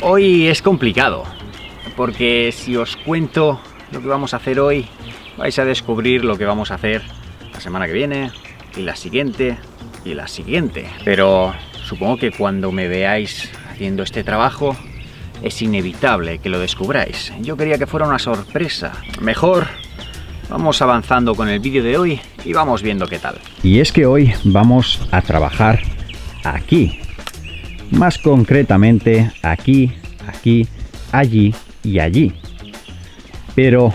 Hoy es complicado, porque si os cuento lo que vamos a hacer hoy, vais a descubrir lo que vamos a hacer la semana que viene, y la siguiente, y la siguiente. Pero supongo que cuando me veáis haciendo este trabajo, es inevitable que lo descubráis. Yo quería que fuera una sorpresa. Mejor vamos avanzando con el vídeo de hoy y vamos viendo qué tal. Y es que hoy vamos a trabajar aquí. Más concretamente aquí, aquí, allí y allí. Pero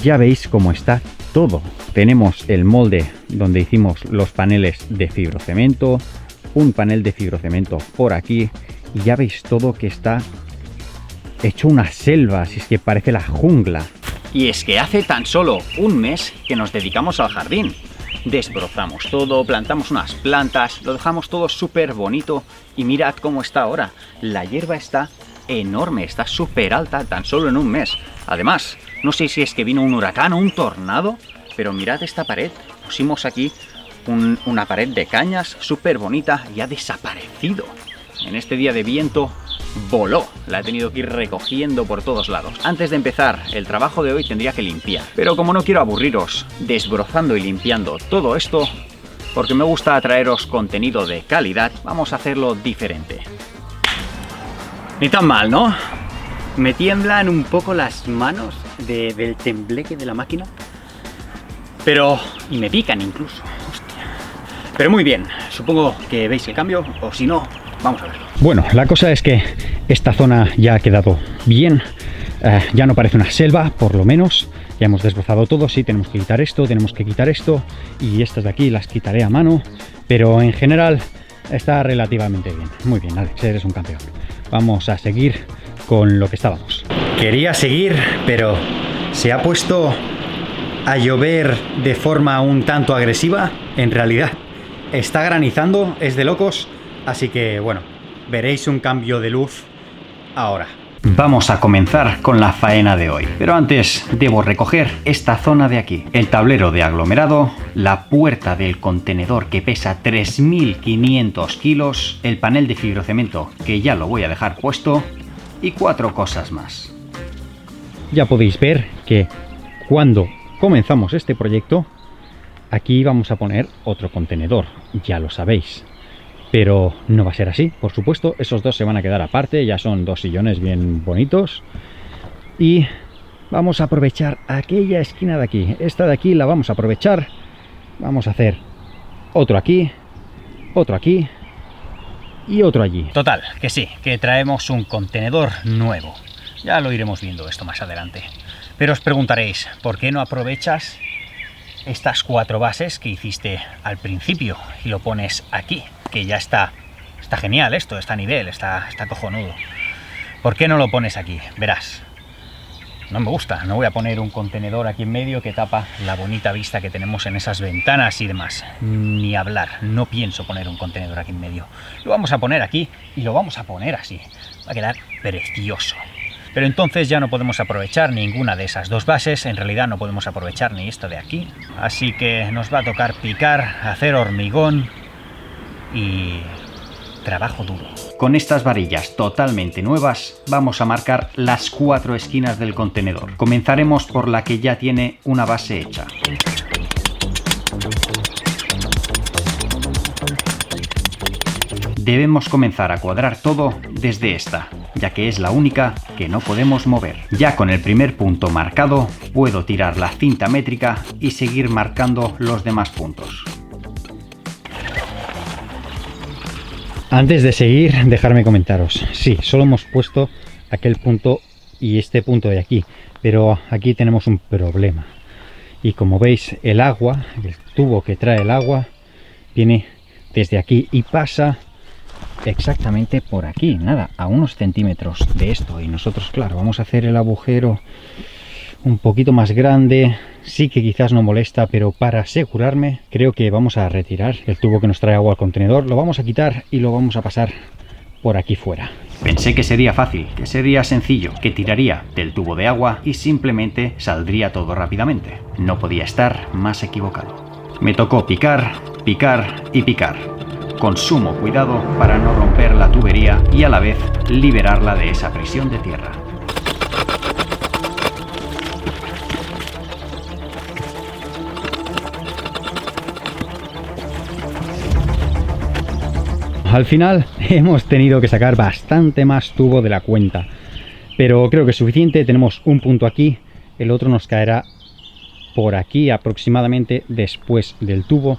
ya veis cómo está todo. Tenemos el molde donde hicimos los paneles de fibrocemento, un panel de fibrocemento por aquí y ya veis todo que está hecho una selva, si es que parece la jungla. Y es que hace tan solo un mes que nos dedicamos al jardín. Desbrozamos todo, plantamos unas plantas, lo dejamos todo súper bonito y mirad cómo está ahora. La hierba está enorme, está súper alta tan solo en un mes. Además, no sé si es que vino un huracán o un tornado, pero mirad esta pared. Pusimos aquí una pared de cañas súper bonita y ha desaparecido. En este día de viento voló, la he tenido que ir recogiendo por todos lados. Antes de empezar el trabajo de hoy tendría que limpiar, pero como no quiero aburriros desbrozando y limpiando todo esto, porque me gusta traeros contenido de calidad, vamos a hacerlo diferente. Ni tan mal, ¿no? Me tiemblan un poco las manos del tembleque de la máquina, pero... y me pican incluso, hostia. Pero muy bien, supongo que veis el cambio, o si no, vamos a verlo. Bueno, la cosa es que esta zona ya ha quedado bien, ya no parece una selva, por lo menos. Ya hemos desbrozado todo, sí, tenemos que quitar esto, tenemos que quitar esto, y estas de aquí las quitaré a mano, pero en general está relativamente bien. Muy bien, Alex, eres un campeón. Vamos a seguir con lo que estábamos. Quería seguir, pero se ha puesto a llover de forma un tanto agresiva. En realidad está granizando, es de locos, así que bueno, veréis un cambio de luz ahora. Vamos a comenzar con la faena de hoy, pero antes debo recoger esta zona de aquí, el tablero de aglomerado, la puerta del contenedor que pesa 3.500 kilos, el panel de fibrocemento que ya lo voy a dejar puesto y 4 cosas más. Ya podéis ver que cuando comenzamos este proyecto, aquí vamos a poner otro contenedor, ya lo sabéis. Pero no va a ser así, por supuesto, esos dos se van a quedar aparte, ya son dos sillones bien bonitos. Y vamos a aprovechar aquella esquina de aquí, esta de aquí la vamos a aprovechar, vamos a hacer otro aquí y otro allí. Total, que sí, que traemos un contenedor nuevo, ya lo iremos viendo esto más adelante. Pero os preguntaréis, ¿por qué no aprovechas estas 4 bases que hiciste al principio y lo pones aquí? Que ya está genial esto, está a nivel, está cojonudo. ¿Por qué no lo pones aquí? Verás, no me gusta, no voy a poner un contenedor aquí en medio que tapa la bonita vista que tenemos en esas ventanas y demás. Ni hablar, no pienso poner un contenedor aquí en medio. Lo vamos a poner aquí y lo vamos a poner así. Va a quedar precioso. Pero entonces ya no podemos aprovechar ninguna de esas 2 bases, en realidad no podemos aprovechar ni esto de aquí. Así que nos va a tocar picar, hacer hormigón y trabajo duro. Con estas varillas totalmente nuevas vamos a marcar las 4 esquinas del contenedor. Comenzaremos por la que ya tiene una base hecha. Debemos comenzar a cuadrar todo desde esta, ya que es la única que no podemos mover. Ya con el primer punto marcado, puedo tirar la cinta métrica y seguir marcando los demás puntos. Antes de seguir, dejarme comentaros. Sí, solo hemos puesto aquel punto y este punto de aquí, pero aquí tenemos un problema. Y como veis, el agua, el tubo que trae el agua, viene desde aquí y pasa exactamente por aquí, nada, a unos centímetros de esto. Y nosotros, claro, vamos a hacer el agujero un poquito más grande. Sí que quizás no molesta, pero para asegurarme creo que vamos a retirar el tubo que nos trae agua al contenedor, lo vamos a quitar y lo vamos a pasar por aquí fuera. Pensé que sería fácil, que sería sencillo, que tiraría del tubo de agua y simplemente saldría todo rápidamente. No podía estar más equivocado. Me tocó picar, picar y picar, con sumo cuidado para no romper y a la vez liberarla de esa presión de tierra. Al final hemos tenido que sacar bastante más tubo de la cuenta, pero creo que es suficiente. Tenemos un punto aquí, el otro nos caerá por aquí aproximadamente después del tubo.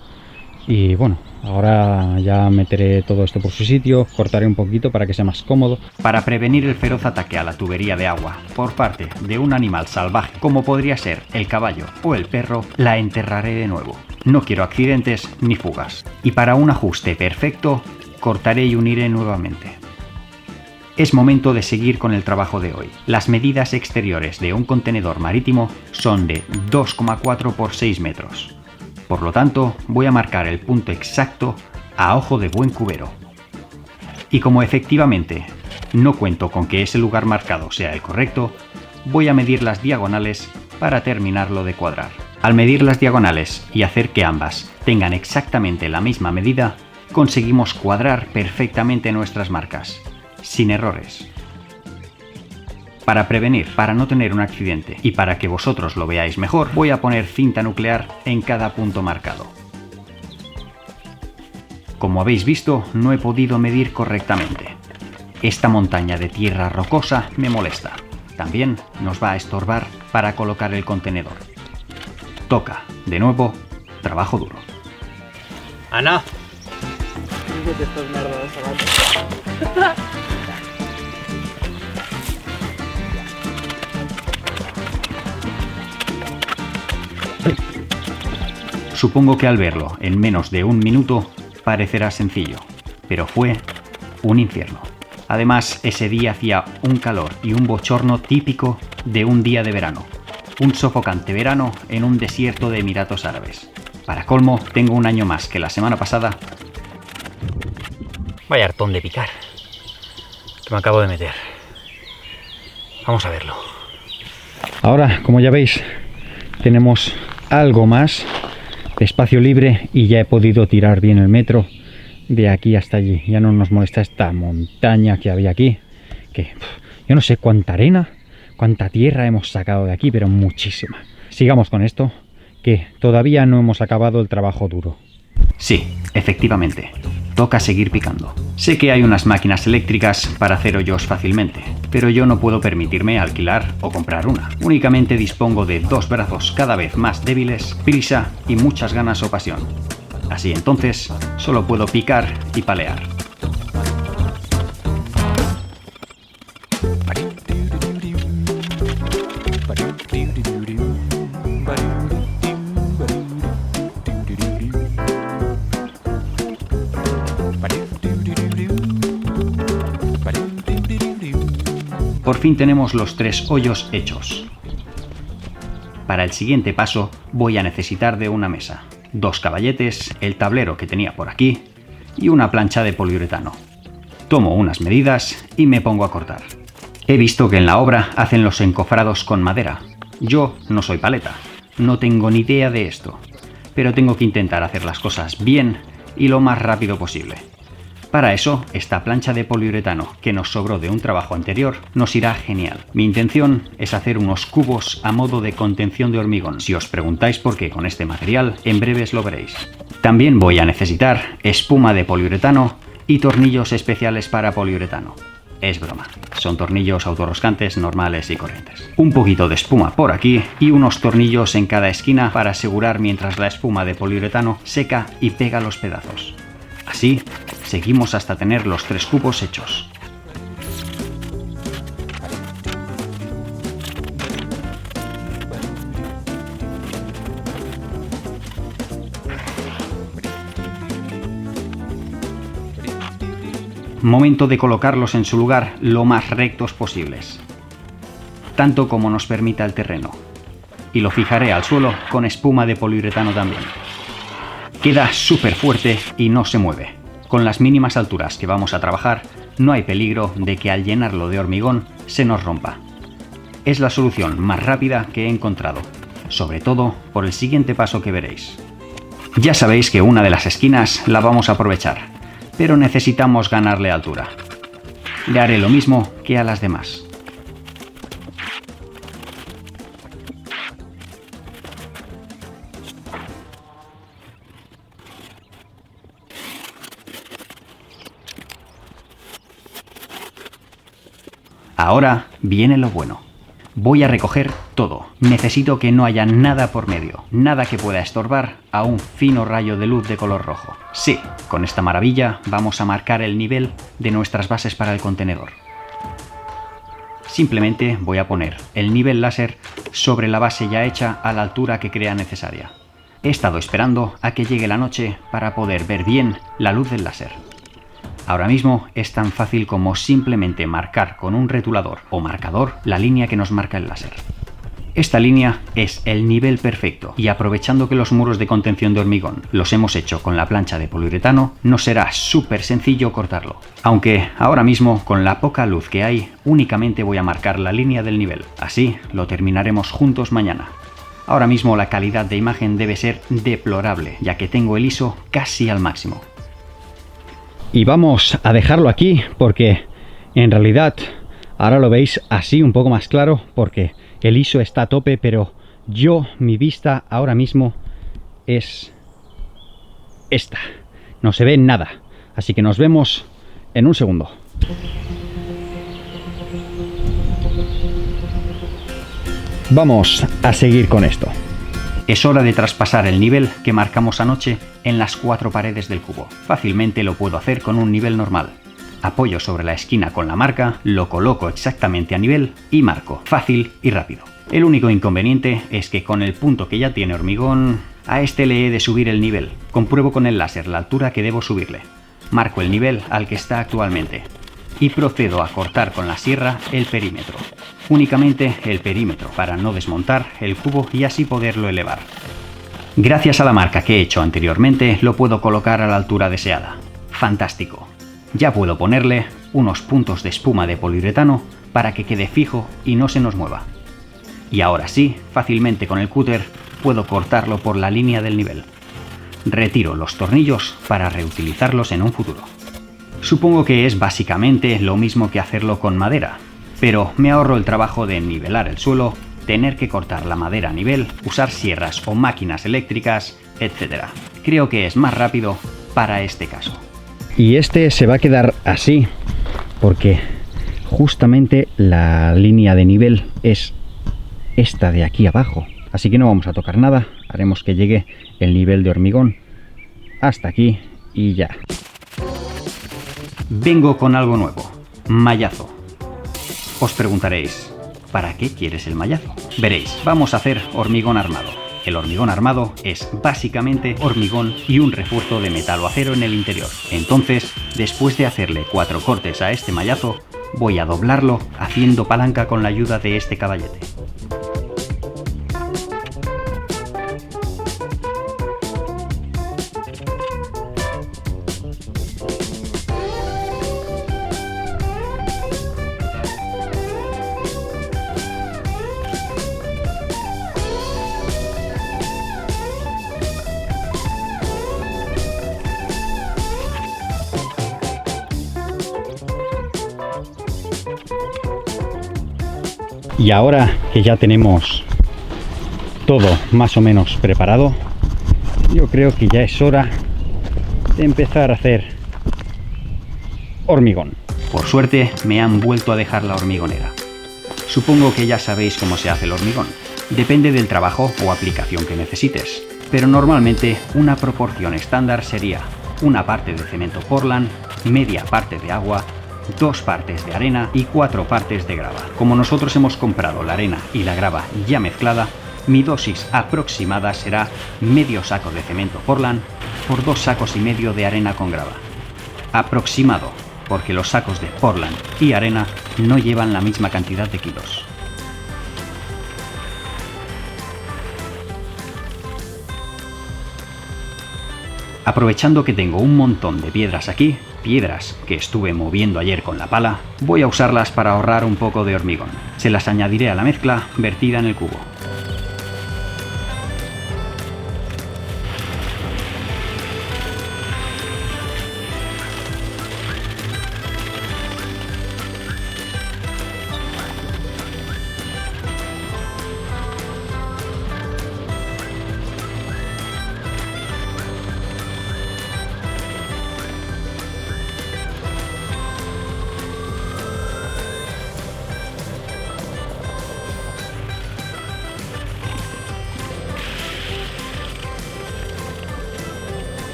Y bueno, ahora ya meteré todo esto por su sitio, cortaré un poquito para que sea más cómodo. Para prevenir el feroz ataque a la tubería de agua por parte de un animal salvaje como podría ser el caballo o el perro, la enterraré de nuevo. No quiero accidentes ni fugas. Y para un ajuste perfecto, cortaré y uniré nuevamente. Es momento de seguir con el trabajo de hoy. Las medidas exteriores de un contenedor marítimo son de 2,4 por 6 metros. Por lo tanto, voy a marcar el punto exacto a ojo de buen cubero. Y como efectivamente no cuento con que ese lugar marcado sea el correcto, voy a medir las diagonales para terminarlo de cuadrar. Al medir las diagonales y hacer que ambas tengan exactamente la misma medida, conseguimos cuadrar perfectamente nuestras marcas, sin errores. Para prevenir, para no tener un accidente y para que vosotros lo veáis mejor, voy a poner cinta nuclear en cada punto marcado. Como habéis visto, no he podido medir correctamente. Esta montaña de tierra rocosa me molesta. También nos va a estorbar para colocar el contenedor. Toca, de nuevo, trabajo duro. Ana. Supongo que al verlo en menos de un minuto parecerá sencillo, pero fue un infierno. Además, ese día hacía un calor y un bochorno típico de un día de verano. Un sofocante verano en un desierto de Emiratos Árabes. Para colmo, tengo un año más que la semana pasada. Vaya hartón de picar que me acabo de meter. Vamos a verlo. Ahora, como ya veis, tenemos algo más de espacio libre y ya he podido tirar bien el metro de aquí hasta allí. Ya no nos molesta esta montaña que había aquí, que yo no sé cuánta arena, cuánta tierra hemos sacado de aquí, pero muchísima. Sigamos con esto, que todavía no hemos acabado el trabajo duro. Sí, efectivamente, toca seguir picando. Sé que hay unas máquinas eléctricas para hacer hoyos fácilmente, pero yo no puedo permitirme alquilar o comprar una. Únicamente dispongo de 2 brazos cada vez más débiles, prisa y muchas ganas o pasión. Así entonces, solo puedo picar y palear. Por fin tenemos los 3 hoyos hechos. Para el siguiente paso voy a necesitar de una mesa, 2 caballetes, el tablero que tenía por aquí y una plancha de poliuretano. Tomo unas medidas y me pongo a cortar. He visto que en la obra hacen los encofrados con madera. Yo no soy paleta, no tengo ni idea de esto, pero tengo que intentar hacer las cosas bien y lo más rápido posible. Para eso, esta plancha de poliuretano que nos sobró de un trabajo anterior nos irá genial. Mi intención es hacer unos cubos a modo de contención de hormigón. Si os preguntáis por qué con este material, en breves lo veréis. También voy a necesitar espuma de poliuretano y tornillos especiales para poliuretano. Es broma, son tornillos autorroscantes normales y corrientes. Un poquito de espuma por aquí y unos tornillos en cada esquina para asegurar mientras la espuma de poliuretano seca y pega los pedazos. Así, seguimos hasta tener los 3 cubos hechos. Momento de colocarlos en su lugar lo más rectos posibles, tanto como nos permita el terreno. Y lo fijaré al suelo con espuma de poliuretano también. Queda súper fuerte y no se mueve. Con las mínimas alturas que vamos a trabajar, no hay peligro de que al llenarlo de hormigón se nos rompa. Es la solución más rápida que he encontrado, sobre todo por el siguiente paso que veréis. Ya sabéis que una de las esquinas la vamos a aprovechar, pero necesitamos ganarle altura. le haré lo mismo que a las demás. Ahora viene lo bueno. Voy a recoger todo. Necesito que no haya nada por medio, nada que pueda estorbar a un fino rayo de luz de color rojo. Sí, con esta maravilla vamos a marcar el nivel de nuestras bases para el contenedor. Simplemente voy a poner el nivel láser sobre la base ya hecha a la altura que crea necesaria. He estado esperando a que llegue la noche para poder ver bien la luz del láser. Ahora mismo es tan fácil como simplemente marcar con un retulador o marcador la línea que nos marca el láser. Esta línea es el nivel perfecto y aprovechando que los muros de contención de hormigón los hemos hecho con la plancha de poliuretano, nos será súper sencillo cortarlo. Aunque ahora mismo con la poca luz que hay únicamente voy a marcar la línea del nivel, así lo terminaremos juntos mañana. Ahora mismo la calidad de imagen debe ser deplorable ya que tengo el ISO casi al máximo. Y vamos a dejarlo aquí porque en realidad ahora lo veis así un poco más claro porque el ISO está a tope, pero mi vista ahora mismo es esta. No se ve nada. Así que nos vemos en un segundo. Vamos a seguir con esto. Es hora de traspasar el nivel que marcamos anoche en las 4 paredes del cubo. Fácilmente lo puedo hacer con un nivel normal. Apoyo sobre la esquina con la marca, lo coloco exactamente a nivel y marco. Fácil y rápido. El único inconveniente es que con el punto que ya tiene hormigón, a este le he de subir el nivel. Compruebo con el láser la altura que debo subirle. Marco el nivel al que está actualmente. Y procedo a cortar con la sierra el perímetro. Únicamente el perímetro para no desmontar el cubo y así poderlo elevar. Gracias a la marca que he hecho anteriormente lo puedo colocar a la altura deseada. Fantástico. Ya puedo ponerle unos puntos de espuma de poliuretano para que quede fijo y no se nos mueva. Y ahora sí, fácilmente con el cúter puedo cortarlo por la línea del nivel. Retiro los tornillos para reutilizarlos en un futuro. Supongo que es básicamente lo mismo que hacerlo con madera, pero me ahorro el trabajo de nivelar el suelo, tener que cortar la madera a nivel, usar sierras o máquinas eléctricas, etc. Creo que es más rápido para este caso. Y este se va a quedar así porque justamente la línea de nivel es esta de aquí abajo. Así que no vamos a tocar nada, haremos que llegue el nivel de hormigón hasta aquí y ya. Vengo con algo nuevo, mallazo. Os preguntaréis, ¿para qué quieres el mallazo? Veréis, vamos a hacer hormigón armado. El hormigón armado es básicamente hormigón y un refuerzo de metal o acero en el interior. Entonces, después de hacerle 4 cortes a este mallazo, voy a doblarlo haciendo palanca con la ayuda de este caballete. Y ahora que ya tenemos todo más o menos preparado, yo creo que ya es hora de empezar a hacer hormigón. Por suerte me han vuelto a dejar la hormigonera. Supongo que ya sabéis cómo se hace el hormigón. Depende del trabajo o aplicación que necesites, pero normalmente una proporción estándar sería una parte de cemento Portland, media parte de agua, 2 partes de arena y 4 partes de grava. Como nosotros hemos comprado la arena y la grava ya mezclada, mi dosis aproximada será medio saco de cemento Portland por 2 sacos y medio de arena con grava. Aproximado, porque los sacos de Portland y arena no llevan la misma cantidad de kilos. Aprovechando que tengo un montón de piedras aquí, piedras que estuve moviendo ayer con la pala, voy a usarlas para ahorrar un poco de hormigón. Se las añadiré a la mezcla vertida en el cubo.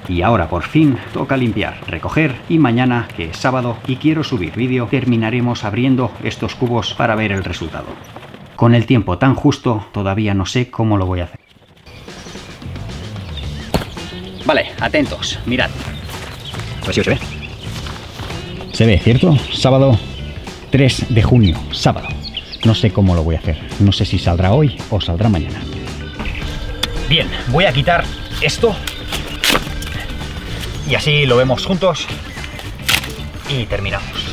Y ahora por fin toca limpiar, recoger y mañana, que es sábado y quiero subir vídeo, terminaremos abriendo estos cubos para ver el resultado. Con el tiempo tan justo, todavía no sé cómo lo voy a hacer. Vale, atentos, mirad. A ver si se ve. Se ve, ¿cierto? Sábado 3 de junio, sábado. No sé cómo lo voy a hacer. No sé si saldrá hoy o saldrá mañana. Bien, voy a quitar esto. Y así lo vemos juntos. Y terminamos.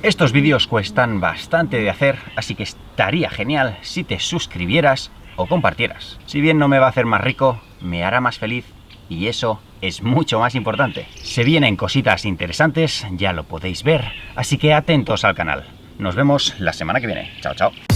Estos vídeos cuestan bastante de hacer, así que estaría genial si te suscribieras o compartieras. Si bien no me va a hacer más rico, me hará más feliz y eso es mucho más importante. Se vienen cositas interesantes, ya lo podéis ver, así que atentos al canal. Nos vemos la semana que viene. Chao, chao.